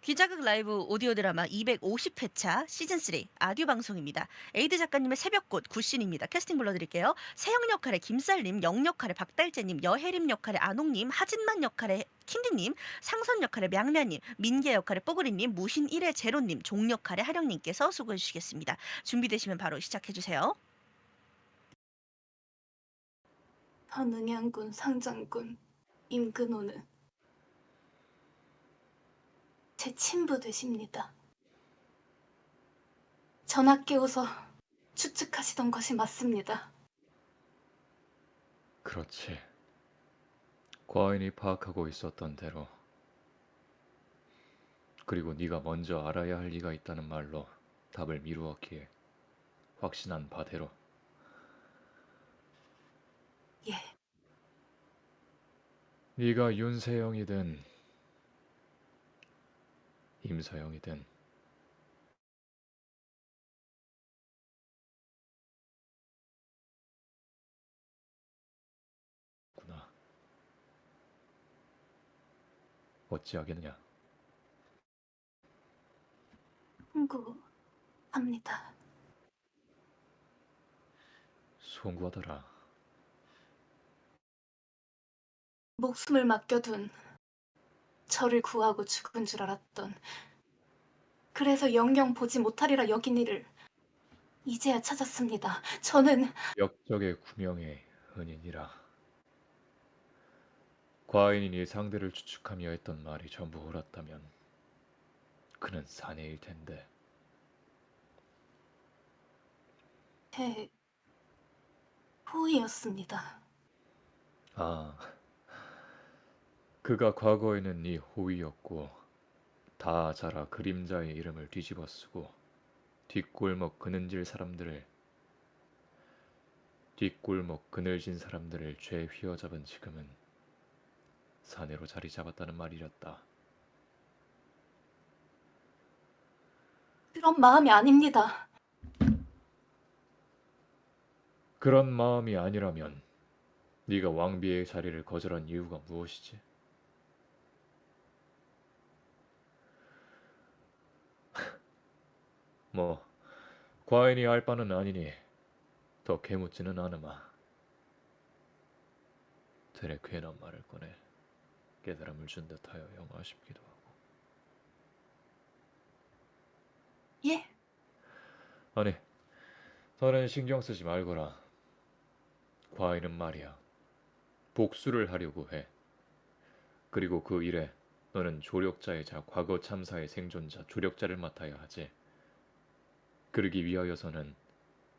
기자극 라이브 오디오 드라마 250회차 시즌3 아듀 방송입니다. 에이드 작가님의 새벽꽃 굿신입니다. 캐스팅 불러드릴게요. 세영 역할의 김쌀님, 영 역할의 박달재님, 여혜림 역할의 안옥님, 하진만 역할의 킨디님, 상선 역할의 명ля님, 민계 역할의 뽀글이님, 무신 1의 제로님, 종 역할의 하령님께서 수고해 주시겠습니다. 준비되시면 바로 시작해주세요. 현은양군 상장군 임근호는 제 친부 되십니다. 전하 깨워서 추측하시던 것이 맞습니다. 그렇지. 과인이 파악하고 있었던 대로. 그리고 네가 먼저 알아야 할 리가 있다는 말로 답을 미루었기에 확신한 바대로. 예, 네가 윤세영이든 임서영이든 구나. 어찌하겠느냐. 송구합니다. 송구하더라. 목숨을 맡겨둔 저를 구하고 죽은 줄 알았던, 그래서 영영 보지 못하리라 여긴 이를 이제야 찾았습니다. 저는 역적의 구명의 은인이라. 과인이 네 상대를 추측하며 했던 말이 전부 옳았다면 그는 사내일 텐데. 제 호의였습니다. 아, 그가 과거에는 네 호위였고 다 자라 그림자의 이름을 뒤집어 쓰고 뒷골목 그늘진 사람들을 죄 휘어잡은 지금은 사내로 자리 잡았다는 말이었다. 그런 마음이 아닙니다. 그런 마음이 아니라면 네가 왕비의 자리를 거절한 이유가 무엇이지? 뭐 과인이 알 바는 아니니 더 캐묻지는 않으마. 되레 괜한 말을 꺼내 깨달음을 준 듯하여 영화 싶기도 하고. 예, 아니, 더는 신경 쓰지 말거라. 과인은 말이야 복수를 하려고 해. 그리고 그 일에 너는 조력자이자 과거 참사의 생존자 조력자를 맡아야 하지. 그러기 위하여서는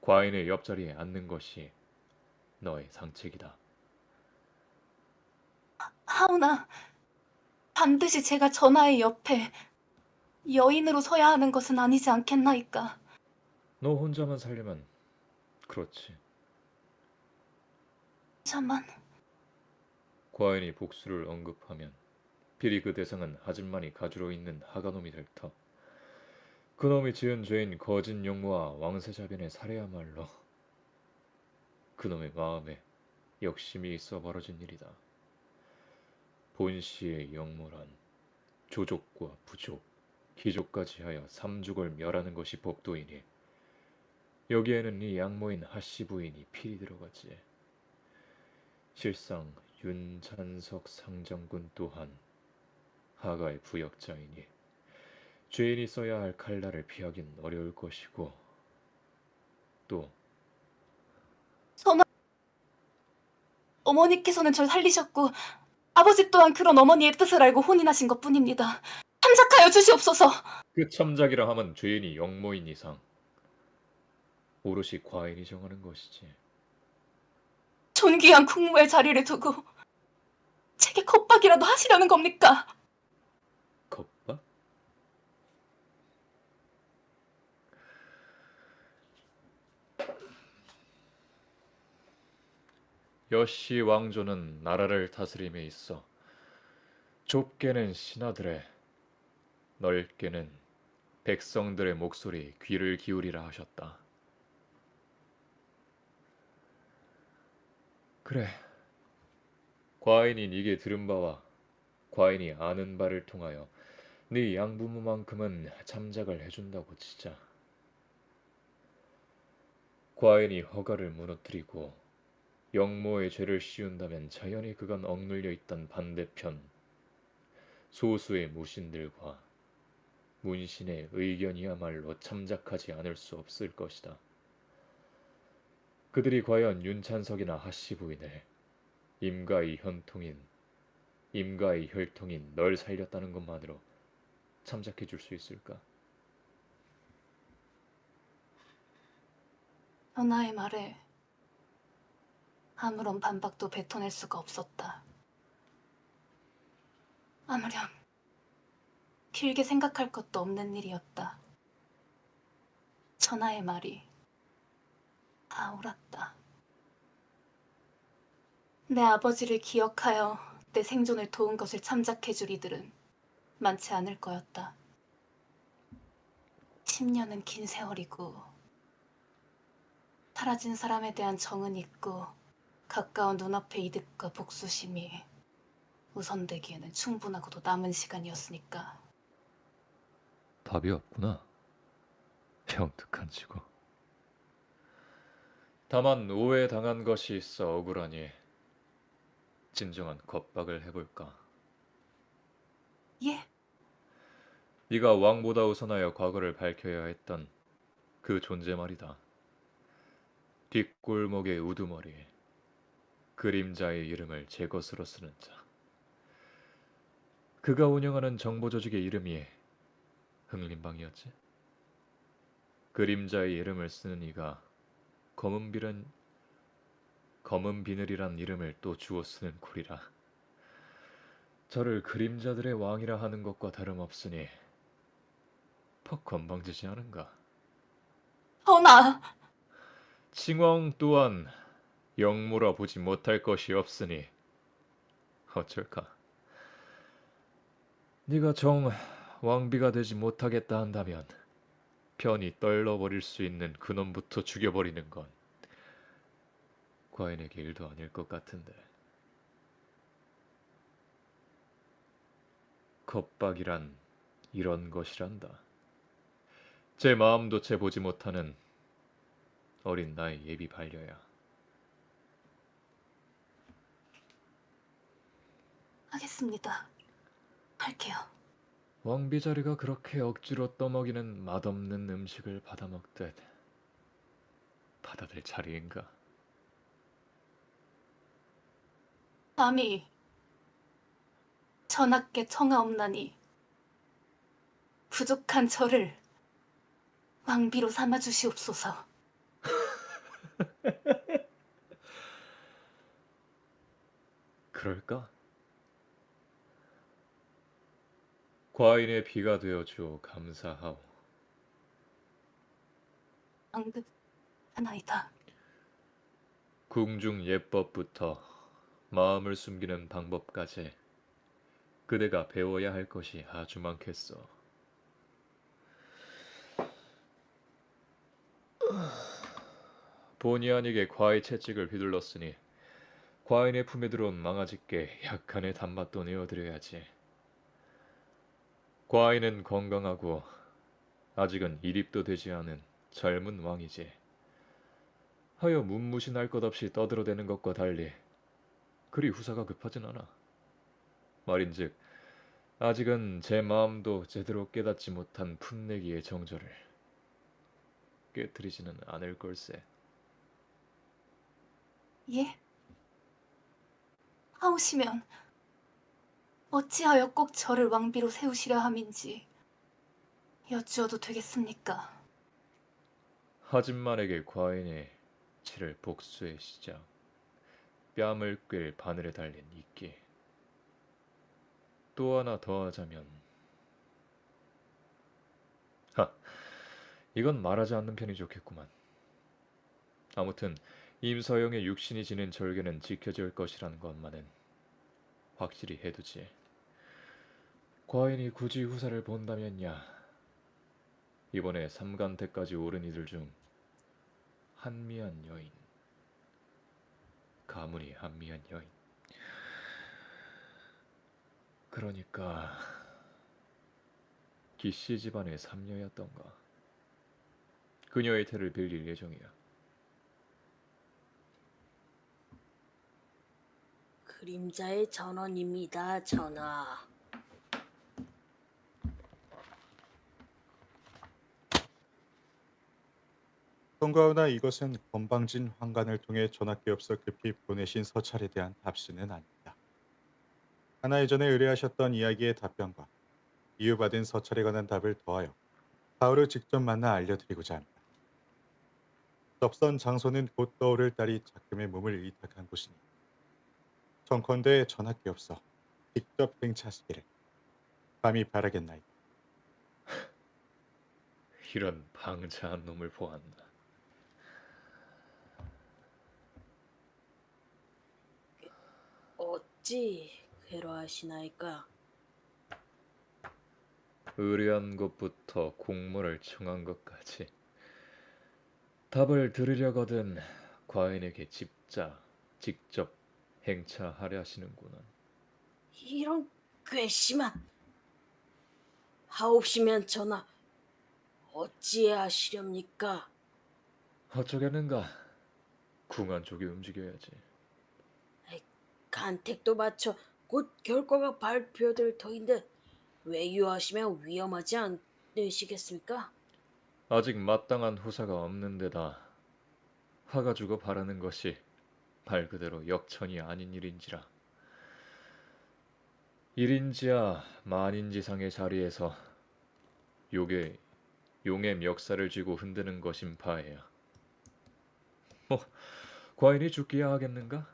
과인의 옆자리에 앉는 것이 너의 상책이다. 하오나 반드시 제가 전하의 옆에 여인으로 서야 하는 것은 아니지 않겠나이까. 너 혼자만 살려면 그렇지. 자만 과인이 복수를 언급하면 비리 그 대상은 아줌마니 가주로 있는 하가놈이 될 터. 그놈이 지은 죄인 거진 용모와 왕세자변의 살해야말로 그놈의 마음에 역심이 있어 벌어진 일이다. 본시의 영모란 조족과 부족, 귀족까지 하여 삼족을 멸하는 것이 법도이니 여기에는 네 양모인 하씨 부인이 필히 들어가지. 실상 윤찬석 상정군 또한 하가의 부역자이니 죄인이 써야 할 칼날을 피하긴 어려울 것이고 또 전하, 어머니께서는 절 살리셨고 아버지 또한 그런 어머니의 뜻을 알고 혼인하신 것뿐입니다. 참작하여 주시옵소서. 그 참작이라 하면 죄인이 영모인 이상 오롯이 과인이 정하는 것이지. 존귀한 국무의 자리를 두고 제게 겁박이라도 하시려는 겁니까? 겁박? 여씨 왕조는 나라를 다스림에 있어 좁게는 신하들의, 넓게는 백성들의 목소리에 귀를 기울이라 하셨다. 그래, 과인이 네게 들은 바와 과인이 아는 바를 통하여 네 양부모만큼은 참작을 해준다고 치자. 과인이 허가를 무너뜨리고 영모의 죄를 씌운다면 자연히 그간 억눌려 있던 반대편 소수의 무신들과 문신의 의견이야말로 참작하지 않을 수 없을 것이다. 그들이 과연 윤찬석이나 하씨 부인을 임가의 혈통인 널 살렸다는 것만으로 참작해 줄 수 있을까? 현아의 말에 아무런 반박도 뱉어낼 수가 없었다. 아무렴 길게 생각할 것도 없는 일이었다. 전하의 말이 다 옳았다. 내 아버지를 기억하여 내 생존을 도운 것을 참작해줄 이들은 많지 않을 거였다. 10년은 긴 세월이고 사라진 사람에 대한 정은 있고 가까운 눈앞의 이득과 복수심이 우선되기에는 충분하고도 남은 시간이었으니까. 답이 없구나. 영특한 지구. 다만 오해당한 것이 있어 억울하니 진정한 겁박을 해볼까. 예? 네가 왕보다 우선하여 과거를 밝혀야 했던 그 존재 말이다. 뒷골목의 우두머리, 그림자의 이름을 제 것으로 쓰는 자. 그가 운영하는 정보 조직의 이름이 흥림방이었지. 그림자의 이름을 쓰는 이가 검은 비늘이란 이름을 또 주어 쓰는 쿨이라. 저를 그림자들의 왕이라 하는 것과 다름없으니 퍽 건방지지 않은가. 전하! 칭왕 또한 영모라 보지 못할 것이 없으니 어쩔까. 네가 정 왕비가 되지 못하겠다 한다면 편히 떨러버릴 수 있는 그놈부터 죽여버리는 건 과인에게 일도 아닐 것 같은데. 겁박이란 이런 것이란다. 제 마음도 채 보지 못하는 어린 나의 예비 반려야. 하겠습니다. 할게요. 왕비 자리가 그렇게 억지로 떠먹이는 맛없는 음식을 받아먹듯 받아들 자리인가? 감히 전하께 청하옵나니 부족한 저를 왕비로 삼아주시옵소서. 그럴까? 과인의 비가 되어주어 감사하오. 방긋하나이다. 궁중 예법부터 마음을 숨기는 방법까지 그대가 배워야 할 것이 아주 많겠어. 본의 아니게 과의 채찍을 휘둘렀으니 과인의 품에 들어온 망아지께 약간의 단맛도 내어드려야지. 과인은 건강하고 아직은 일입도 되지 않은 젊은 왕이지. 하여 문무신할 것 없이 떠들어대는 것과 달리 그리 후사가 급하진 않아. 말인즉 아직은 제 마음도 제대로 깨닫지 못한 풋내기의 정절을 깨뜨리지는 않을 걸세. 예? 하오시면 어찌하여 꼭 저를 왕비로 세우시려 함인지 여쭈어도 되겠습니까? 하진만에게 과인이 치를 복수의 시작, 뺨을 꿰 바늘에 달린 이끼. 또 하나 더하자면, 이건 말하지 않는 편이 좋겠구만. 아무튼 임서영의 육신이 지닌 절개는 지켜질 것이라는 것만은 확실히 해두지. 과인이 굳이 후사를 본다면야, 이번에 삼간대까지 오른 이들 중 한미한 여인, 가문이 한미한 여인. 그러니까 기씨 집안의 삼녀였던가. 그녀의 태를 빌릴 예정이야. 그림자의 전원입니다, 전하. 송가오나 이것은 건방진 황간을 통해 전학계업서 급히 보내신 서찰에 대한 답신은 아닙니다. 하나 이전에 의뢰하셨던 이야기의 답변과 이유받은 서찰에 관한 답을 더하여 가오를 직접 만나 알려드리고자 합니다. 접선 장소는 곧 떠오를 딸이 작금의 몸을 의탁한 곳이니 청컨대 전학계업서 직접 행차하시기를 감히 바라겠나이다. 이런 방자한 놈을 보았나. 어찌 괴로하시나이까? 의뢰한 것부터 공문을 청한 것까지 답을 들으려거든 과인에게 직접 행차하려 하시는구나. 이런 괘씸한! 하옵시면 전하, 어찌해야 하시렵니까? 어쩌겠는가. 궁한 쪽이 움직여야지. 간택도 맞춰 곧 결과가 발표될 터인데 외유하시면 위험하지 않으시겠습니까? 아직 마땅한 후사가 없는 데다 화가 주고 바라는 것이 말 그대로 역천이 아닌 일인지라. 일인지야 만인지상의 자리에서 용의 멱살을 쥐고 흔드는 것인 바에야. 뭐 과인이 죽기야 하겠는가?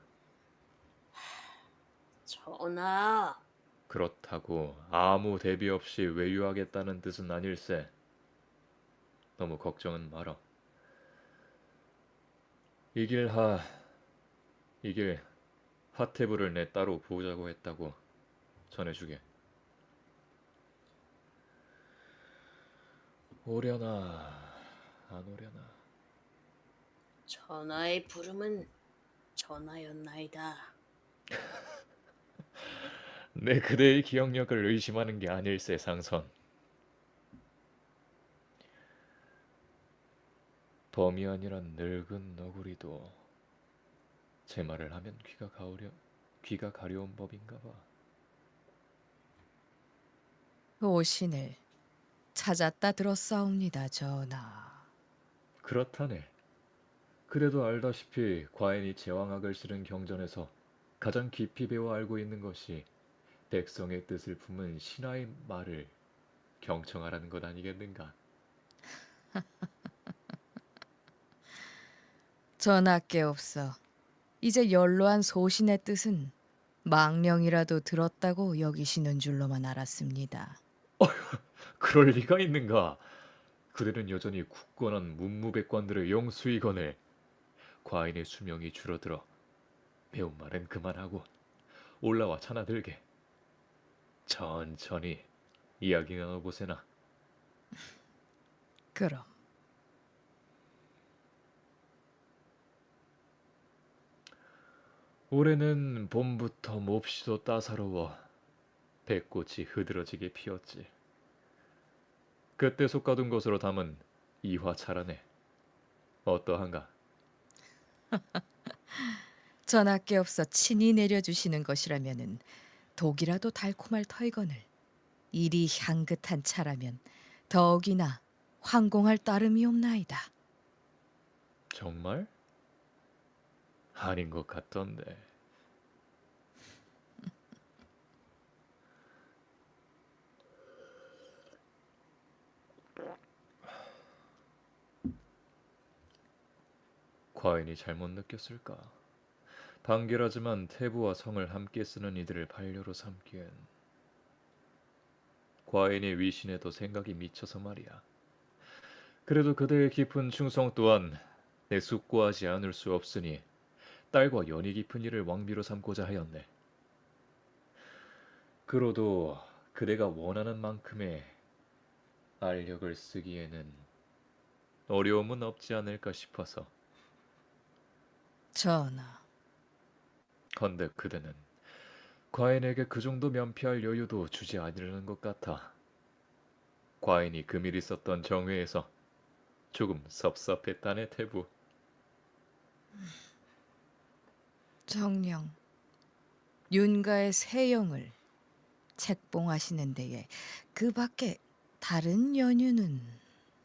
전하, 그렇다고 아무 대비 없이 외유하겠다는 뜻은 아닐세. 너무 걱정은 마라. 이길 하태부를 내 따로 보자고 했다고 전해주게. 오려나 안 오려나. 전하의 부름은 전하였나이다. 내 그대의 기억력을 의심하는 게 아닐세 상선. 범이 아니란 늙은 너구리도 제 말을 하면 귀가 가려운 법인가 봐. 오신을 찾았다 들었사옵니다, 전하. 그렇다네. 그래도 알다시피 과인이 제왕학을 실은 경전에서 가장 깊이 배워 알고 있는 것이 백성의 뜻을 품은 신하의 말을 경청하라는 것 아니겠는가? 전하께 없어. 이제 연로한 소신의 뜻은 망령이라도 들었다고 여기시는 줄로만 알았습니다. 그럴 리가 있는가? 그대는 여전히 굳건한 문무백관들의 영수이거늘. 과인의 수명이 줄어들어 배운 말은 그만하고 올라와 차나 들게. 천천히 이야기 나눠보세나. 그럼 올해는 봄부터 몹시도 따사로워 배꽃이 흐드러지게 피었지. 그때 솎아둔 것으로 담은 이화차라네. 어떠한가? 전하께 없어 친히 내려주시는 것이라면은 독이라도 달콤할 터이거늘 이리 향긋한 차라면 더욱이나 황공할 따름이 없나이다. 정말? 아닌 것 같던데. 과인이 잘못 느꼈을까? 반결하지만 태부와 성을 함께 쓰는 이들을 반려로 삼기엔 과인의 위신에도 생각이 미쳐서 말이야. 그래도 그대의 깊은 충성 또한 내 숙고하지 않을 수 없으니 딸과 연이 깊은 일을 왕비로 삼고자 하였네. 그로도 그대가 원하는 만큼의 알력을 쓰기에는 어려움은 없지 않을까 싶어서. 전하, 헌데 그대는 과인에게 그 정도 면피할 여유도 주지 아니려는 것 같아. 과인이 금일 있었던 정회에서 조금 섭섭했다네 태부. 정녕, 윤가의 세영을 책봉하시는 데에 그 밖에 다른 연유는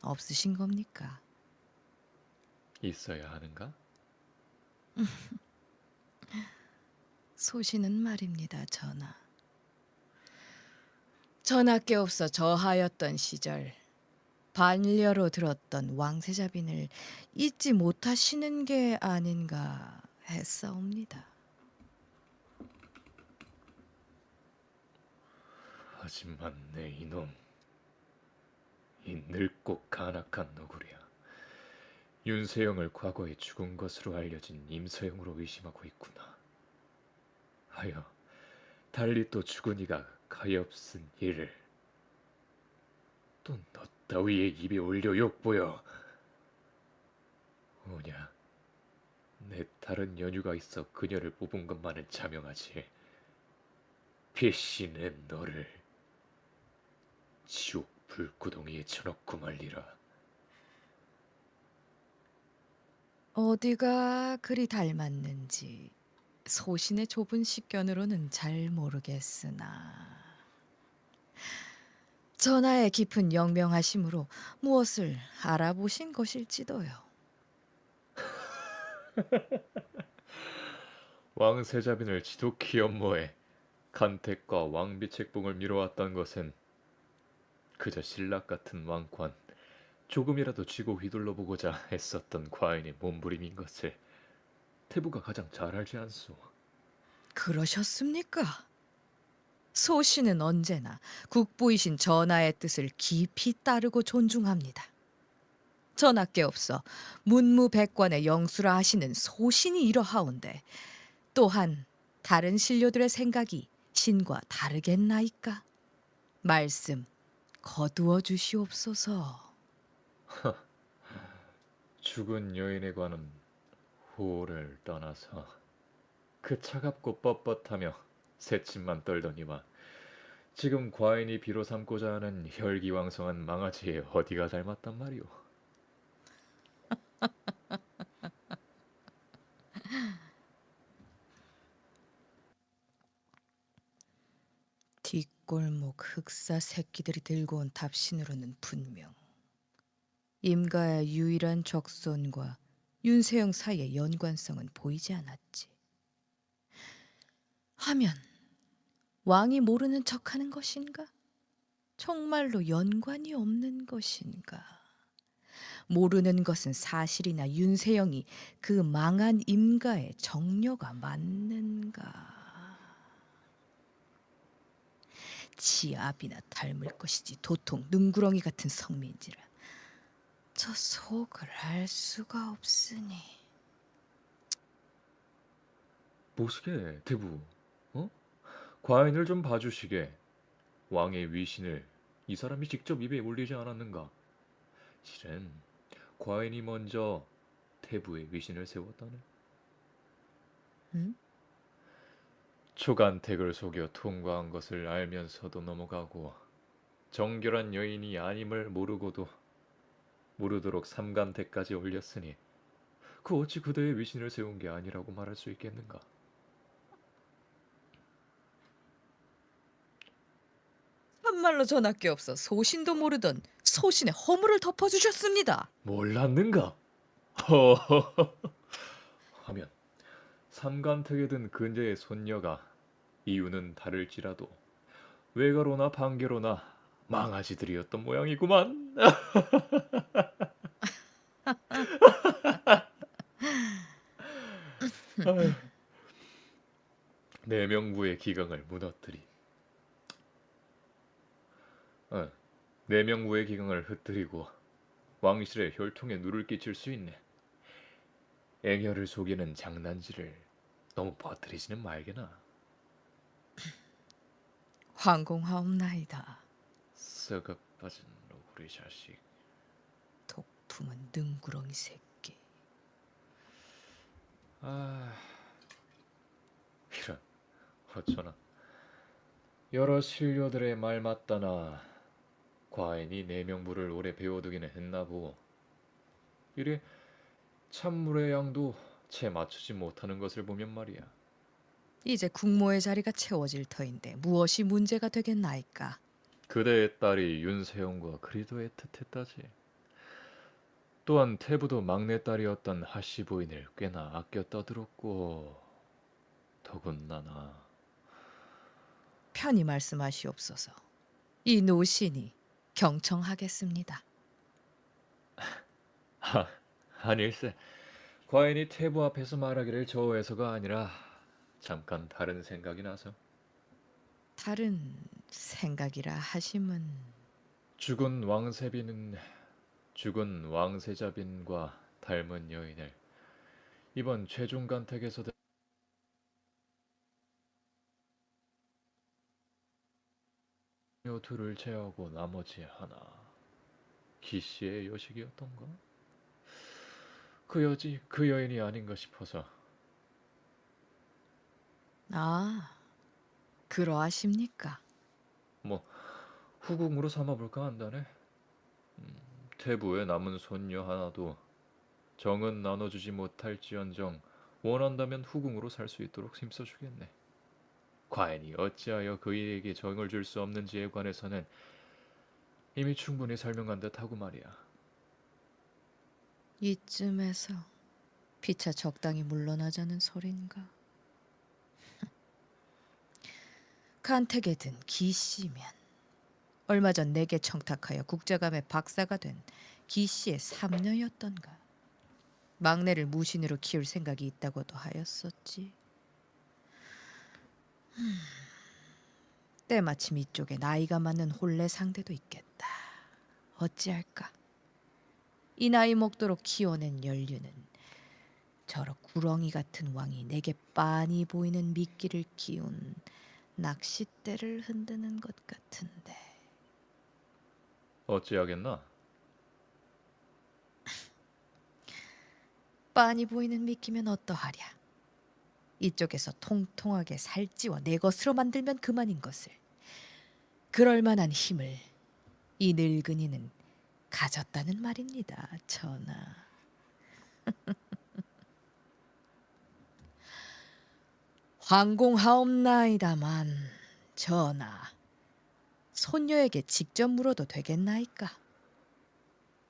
없으신 겁니까? 있어야 하는가? 소신은 말입니다, 전하. 전하께 없어 저하였던 시절 반려로 들었던 왕세자빈을 잊지 못하시는 게 아닌가 했사옵니다. 하지만 내 이놈, 이 늙고 간악한 너구리야. 윤세영을 과거에 죽은 것으로 알려진 임서영으로 의심하고 있구나. 하여 달리 또 죽은 이가 가엾은 일을 또 너 따위의 입에 올려 욕보여. 오냐, 내 다른 연유가 있어 그녀를 뽑은 것만은 자명하지. 필시는 너를 지옥 불구덩이에 쳐넣고 말리라. 어디가 그리 닮았는지 소신의 좁은 식견으로는 잘 모르겠으나 전하의 깊은 영명하심으로 무엇을 알아보신 것일지도요. 왕세자빈을 지독히 연모해 간택과 왕비 책봉을 미뤄왔던 것은 그저 신락 같은 왕관 조금이라도 쥐고 휘둘러 보고자 애썼던 과인의 몸부림인 것을 태부가 가장 잘 알지 않소. 그러셨습니까? 소신은 언제나 국보이신 전하의 뜻을 깊이 따르고 존중합니다. 전하께 없어 문무백관의 영수라 하시는 소신이 이러하온데 또한 다른 신료들의 생각이 신과 다르겠나이까? 말씀 거두어 주시옵소서. 죽은 여인에 관한 호를 떠나서 그 차갑고 뻣뻣하며 새침만 떨더니와 지금 과인이 비로 삼고자 하는 혈기왕성한 망아지에 어디가 닮았단 말이오. 뒷골목 흑사 새끼들이 들고 온 답신으로는 분명 임가의 유일한 적손과 윤세영 사이의 연관성은 보이지 않았지. 하면 왕이 모르는 척하는 것인가? 정말로 연관이 없는 것인가? 모르는 것은 사실이나 윤세영이 그 망한 임가의 정녀가 맞는가? 지압이나 닮을 것이지 도통 능구렁이 같은 성미인지라 저 속을 알 수가 없으니. 보시게 대부, 어? 과인을 좀 봐주시게. 왕의 위신을 이 사람이 직접 입에 올리지 않았는가? 실은 과인이 먼저 태부의 위신을 세웠다네. 응? 초간택을 속여 통과한 것을 알면서도 넘어가고 정결한 여인이 아님을 모르고도 모르도록 삼간택까지 올렸으니 그 어찌 그대의 위신을 세운 게 아니라고 말할 수 있겠는가? 참말로 전하께 없어 소신도 모르던 소신의 허물을 덮어주셨습니다. 몰랐는가? 허허허. 하면 삼간택에 든 근자의 손녀가 이유는 다를지라도 외가로나 반계로나 망아지들이었던 모양이구만. 아휴, 내명부의 기강을 무너뜨린 내명부의 기강을 흩뜨리고 왕실의 혈통에 누를 끼칠 수 있네. 앵여를 속이는 장난질을 너무 버뜨리지는 말게나. 황공하옵나이다. 썩어 빠진 노구리 자식. 독품은 능구렁이 새끼. 아, 이런, 어쩌나. 여러 신료들의 말 맞다나 과인이 내명부를 오래 배워두기는 했나보. 이래 찬물의 양도 채 맞추지 못하는 것을 보면 말이야. 이제 국모의 자리가 채워질 터인데 무엇이 문제가 되겠나이까. 그대의 딸이 윤세영과 그리도 애틋했다지. 또한 태부도 막내딸이었던 하씨 부인을 꽤나 아껴 떠들었고, 더군다나 편히 말씀하시옵소서. 이 노신이 경청하겠습니다. 아닐세. 과인이 태부 앞에서 말하기를 저어해서가 아니라 잠깐 다른 생각이 나서. 다른 생각이라 하심은 죽은 왕세자빈과 닮은 여인을 이번 최종 간택에서도 요 둘을 제하고 나머지 하나 기씨의 여식이었던가? 그 여인이 아닌가 싶어서. 아, 그러하십니까? 뭐 후궁으로 삼아볼까 한다네. 태부의 남은 손녀 하나도 정은 나눠주지 못할지언정 원한다면 후궁으로 살 수 있도록 힘써주겠네. 과인이 어찌하여 그이에게 정을 줄 수 없는지에 관해서는 이미 충분히 설명한 듯하고 말이야. 이쯤에서 피차 적당히 물러나자는 소린가? 간택에 든 기씨면 얼마 전 내게 청탁하여 국자감의 박사가 된 기씨의 삼녀였던가. 막내를 무신으로 키울 생각이 있다고도 하였었지. 때마침 이쪽에 나이가 많은 혼례 상대도 있겠다. 어찌할까? 이 나이 먹도록 키워낸 연륜은 저러 구렁이 같은 왕이 내게 빤히 보이는 미끼를 키운 낚싯대를 흔드는 것 같은데. 어찌하겠나? 빤히 보이는 미끼면 어떠하랴. 이쪽에서 통통하게 살찌워 내 것으로 만들면 그만인 것을. 그럴 만한 힘을 이 늙은이는 가졌다는 말입니다, 전하. 황공하옵나이다만 전하, 손녀에게 직접 물어도 되겠나이까?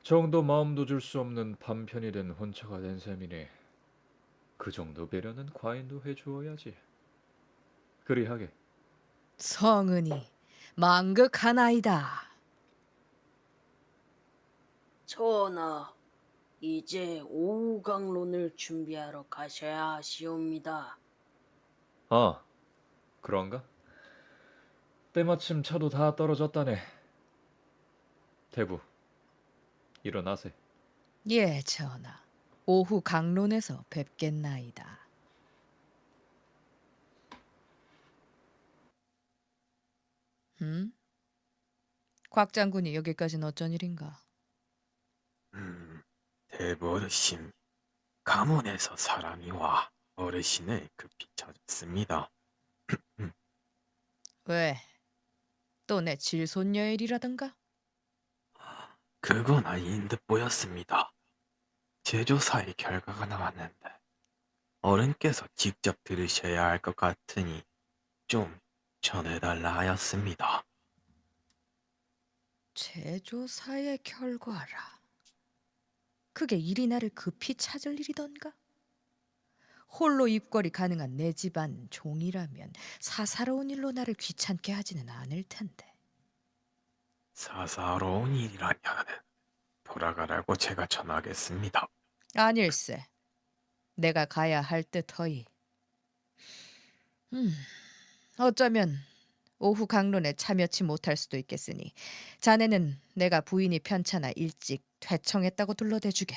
정도 마음도 줄 수 없는 반편이 된 혼처가 된 셈이니 그 정도 배려는 과인도 해주어야지. 그리하게. 성은이 망극하나이다. 전하, 이제 오후 강론을 준비하러 가셔야 하시옵니다. 아, 그런가? 때마침 차도 다 떨어졌다네. 태부, 일어나세. 예, 전하. 오후 강론에서 뵙겠나이다. 곽 장군이 여기까지는 어쩐 일인가? 대부 어르신, 가문에서 사람이 와 어르신을 급히 찾았습니다. 왜? 또 내 질손녀의 일이라던가? 그건 아닌 듯 보였습니다. 제조사의 결과가 나왔는데 어른께서 직접 들으셔야 할 것 같으니 좀 전해달라 하였습니다. 제조사의 결과라. 그게 이리나를 급히 찾을 일이던가? 홀로 입궐이 가능한 내 집안 종이라면 사사로운 일로 나를 귀찮게 하지는 않을 텐데. 사사로운 일이라면 돌아가라고 제가 전하겠습니다. 아닐세. 내가 가야 할 듯허이. 어쩌면 오후 강론에 참여치 못할 수도 있겠으니 자네는 내가 부인이 편찮아 일찍 퇴청했다고 둘러대주게.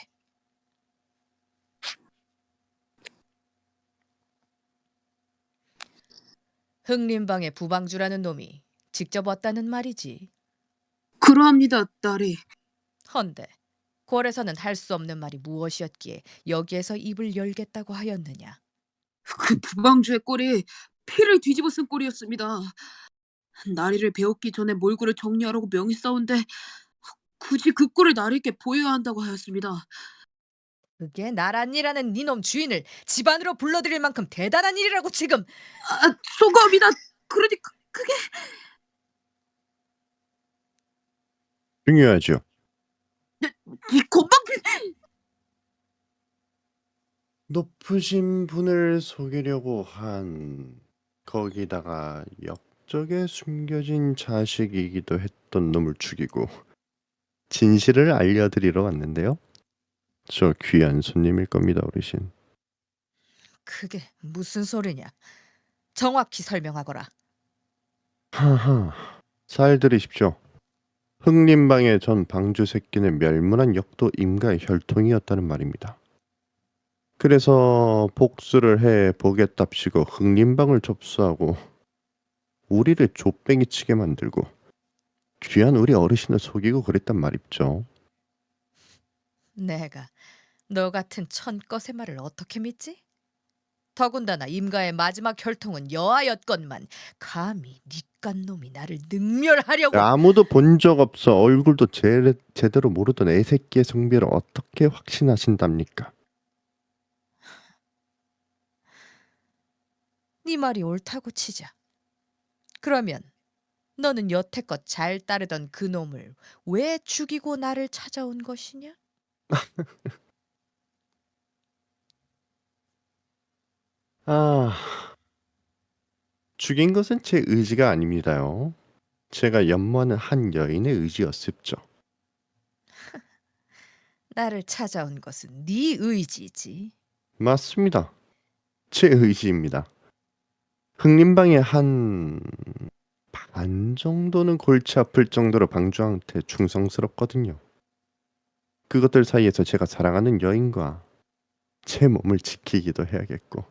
흥림방의 부방주라는 놈이 직접 왔다는 말이지. 그러합니다, 딸이. 헌데 궐에서는 할 수 없는 말이 무엇이었기에 여기에서 입을 열겠다고 하였느냐. 그 부방주의 꼴이 피를 뒤집어 쓴 꼴이었습니다. 나리를 배웠기 전에 몰골을 정리하라고 명이 싸운데 굳이 그 꼴을 나리께 보여야 한다고 하였습니다. 그게 나란 일하는 니놈 주인을 집안으로 불러들일 만큼 대단한 일이라고 지금. 소가옵니다. 그러니 그게 중요하죠. 이 건방진 높으신 분을 속이려고 한 거기다가 역적에 숨겨진 자식이기도 했던 놈을 죽이고 진실을 알려드리러 왔는데요. 저 귀한 손님일 겁니다, 어르신. 그게 무슨 소리냐? 정확히 설명하거라. 하하, 잘 들으십시오. 흑림방의 전 방주 새끼는 멸문한 역도 임가의 혈통이었다는 말입니다. 그래서 복수를 해 보겠답시고 흑림방을 접수하고 우리를 족뱅이 치게 만들고 귀한 우리 어르신을 속이고 그랬단 말입죠. 내가 너 같은 천것의 말을 어떻게 믿지? 더군다나 임가의 마지막 혈통은 여아였건만 감히 니깟 놈이 나를 능멸하려고. 아무도 본 적 없어 얼굴도 제대로 모르던 애새끼의 성별을 어떻게 확신하신답니까? 네 말이 옳다고 치자. 그러면 너는 여태껏 잘 따르던 그 놈을 왜 죽이고 나를 찾아온 것이냐? 아, 죽인 것은 제 의지가 아닙니다요. 제가 연모하는 한 여인의 의지였습죠. 나를 찾아온 것은 네 의지지. 맞습니다. 제 의지입니다. 흑림방의 한 반 정도는 골치 아플 정도로 방주한테 충성스럽거든요. 그것들 사이에서 제가 사랑하는 여인과 제 몸을 지키기도 해야겠고.